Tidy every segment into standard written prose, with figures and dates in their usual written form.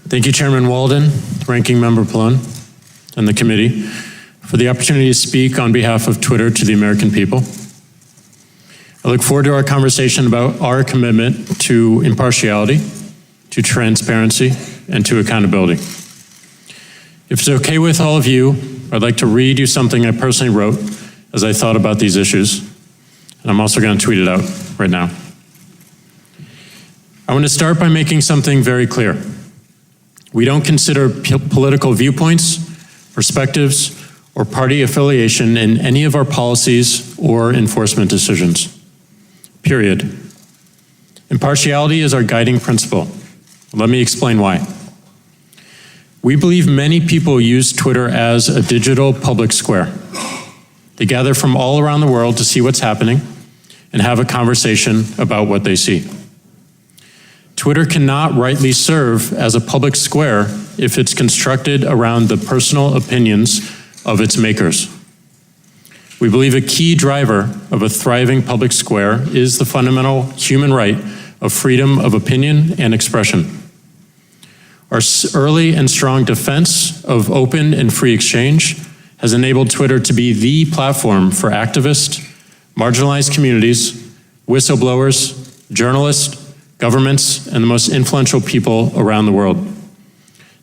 Thank you, Chairman Walden, Ranking Member Pallone, and the committee for the opportunity to speak on behalf of Twitter to the American people. I look forward to our conversation about our commitment to impartiality, to transparency, and to accountability. If it's okay with all of you, I'd like to read you something I personally wrote as I thought about these issues, and I'm also going to tweet it out right now. I want to start by making something very clear. We don't consider political viewpoints, perspectives, or party affiliation in any of our policies or enforcement decisions. Period. Impartiality is our guiding principle. Let me explain why. We believe many people use Twitter as a digital public square. They gather from all around the world to see what's happening and have a conversation about what they see. Twitter cannot rightly serve as a public square if it's constructed around the personal opinions of its makers. We believe a key driver of a thriving public square is the fundamental human right of freedom of opinion and expression. Our early and strong defense of open and free exchange has enabled Twitter to be the platform for activists, marginalized communities, whistleblowers, journalists, governments, and the most influential people around the world.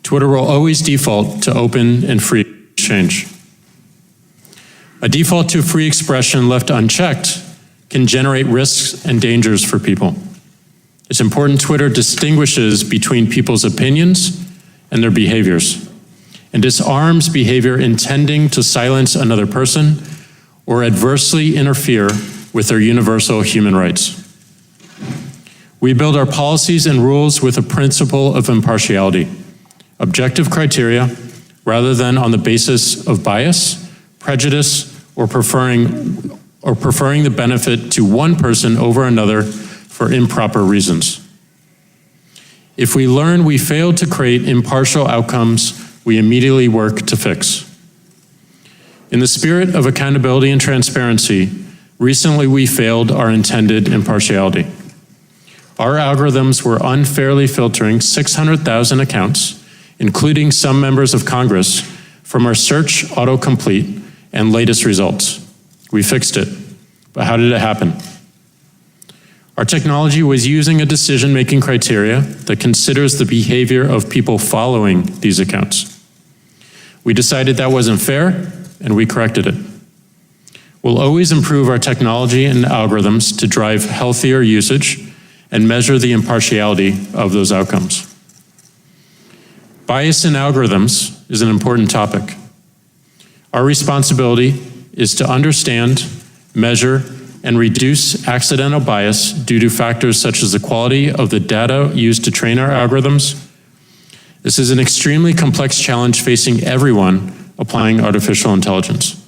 Twitter will always default to open and free exchange. A default to free expression left unchecked can generate risks and dangers for people. It's important Twitter distinguishes between people's opinions and their behaviors, and disarms behavior intending to silence another person or adversely interfere with their universal human rights. We build our policies and rules with a principle of impartiality, objective criteria, rather than on the basis of bias, prejudice, or preferring the benefit to one person over another for improper reasons. If we learn we failed to create impartial outcomes, we immediately work to fix. In the spirit of accountability and transparency, recently we failed our intended impartiality. Our algorithms were unfairly filtering 600,000 accounts, including some members of Congress, from our search autocomplete and latest results. We fixed it, but how did it happen? Our technology was using a decision-making criteria that considers the behavior of people following these accounts. We decided that wasn't fair, and we corrected it. We'll always improve our technology and algorithms to drive healthier usage and measure the impartiality of those outcomes. Bias in algorithms is an important topic. Our responsibility is to understand, measure, and reduce accidental bias due to factors such as the quality of the data used to train our algorithms. This is an extremely complex challenge facing everyone applying artificial intelligence.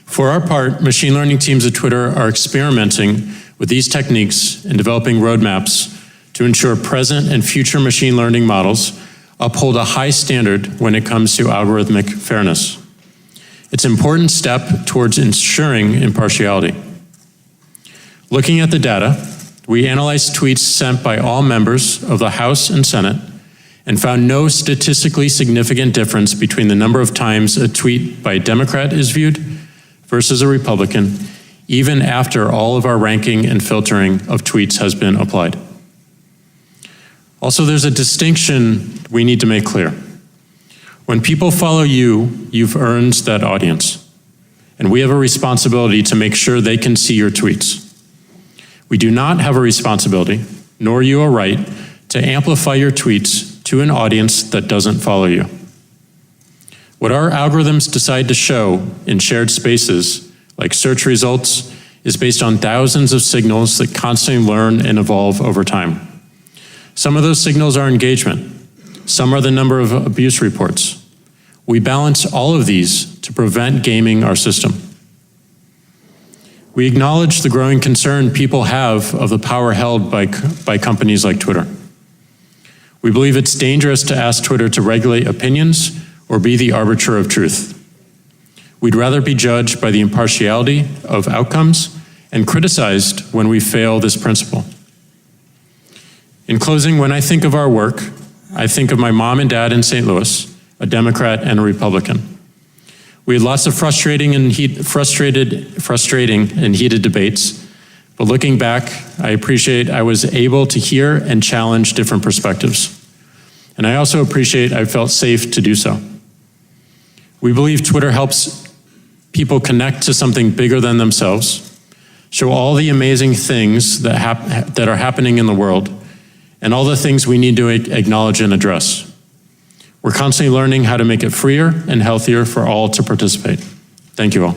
For our part, machine learning teams at Twitter are experimenting with these techniques and developing roadmaps to ensure present and future machine learning models uphold a high standard when it comes to algorithmic fairness. It's an important step towards ensuring impartiality. Looking at the data, we analyzed tweets sent by all members of the House and Senate and found no statistically significant difference between the number of times a tweet by a Democrat is viewed versus a Republican, even after all of our ranking and filtering of tweets has been applied. Also, there's a distinction we need to make clear. When people follow you, you've earned that audience, and we have a responsibility to make sure they can see your tweets. We do not have a responsibility, nor you a right, to amplify your tweets to an audience that doesn't follow you. What our algorithms decide to show in shared spaces, like search results, is based on thousands of signals that constantly learn and evolve over time. Some of those signals are engagement. Some are the number of abuse reports. We balance all of these to prevent gaming our system. We acknowledge the growing concern people have of the power held by companies like Twitter. We believe it's dangerous to ask Twitter to regulate opinions or be the arbiter of truth. We'd rather be judged by the impartiality of outcomes and criticized when we fail this principle. In closing, when I think of our work, I think of my mom and dad in St. Louis, a Democrat and a Republican. We had lots of frustrating and heated debates, but looking back, I appreciate I was able to hear and challenge different perspectives. And I also appreciate I felt safe to do so. We believe Twitter helps people connect to something bigger than themselves, show all the amazing things that are happening in the world, and all the things we need to acknowledge and address. We're constantly learning how to make it freer and healthier for all to participate. Thank you all.